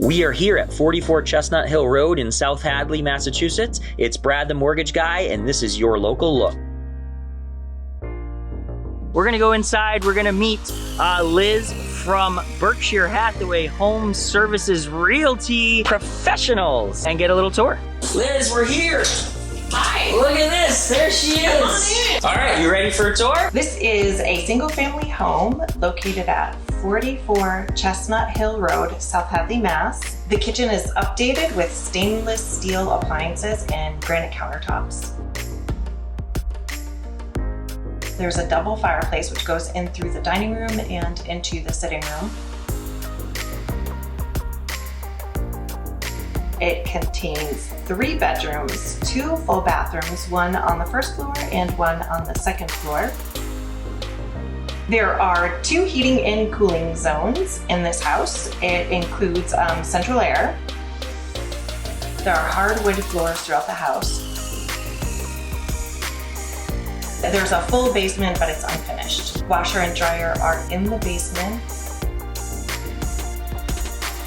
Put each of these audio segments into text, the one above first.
We are here at 44 Chestnut Hill Road in South Hadley, Massachusetts. It's Brad the Mortgage Guy, and this is your local look. We're gonna go inside. We're gonna meet Liz from Berkshire Hathaway Home Services Realty Professionals and get a little tour. Liz, we're here. Hi. Look at this, there she is. Come on in. All right, you ready for a tour? This is a single-family home located at 44 Chestnut Hill Road, South Hadley, Mass. The kitchen is updated with stainless steel appliances and granite countertops. There's a double fireplace which goes in through the dining room and into the sitting room. It contains 3 bedrooms, 2 full bathrooms, one on the first floor and one on the second floor. There are 2 heating and cooling zones in this house. It includes central air. There are hardwood floors throughout the house. There's a full basement, but it's unfinished. Washer and dryer are in the basement.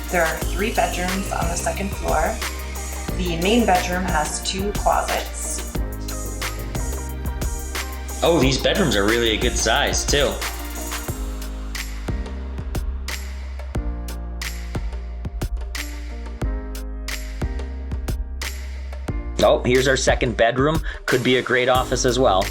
There are 3 bedrooms on the second floor. The main bedroom has 2 closets. Oh, these bedrooms are really a good size too. Oh, here's our second bedroom. Could be a great office as well.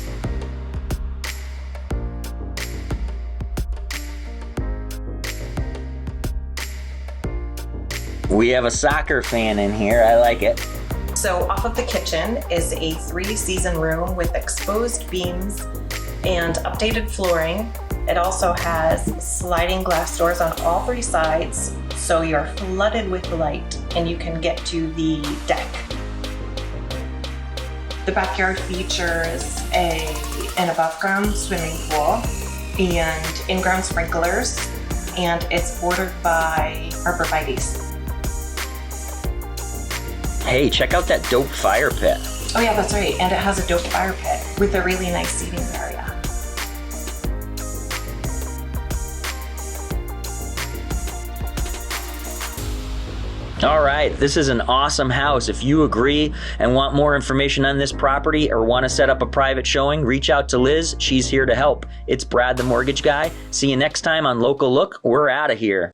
We have a soccer fan in here. I like it. So off of the kitchen is a 3-season room with exposed beams and updated flooring. It also has sliding glass doors on all 3 sides, so you're flooded with light and you can get to the deck. The backyard features an above-ground swimming pool and in-ground sprinklers, and it's bordered by arborvitae. Hey, check out that dope fire pit. Oh yeah, that's right, and it has a dope fire pit with a really nice seating area. All right, this is an awesome house. If you agree and want more information on this property or want to set up a private showing, reach out to Liz. She's here to help. It's Brad the Mortgage Guy. See you next time on Local Look. We're out of here.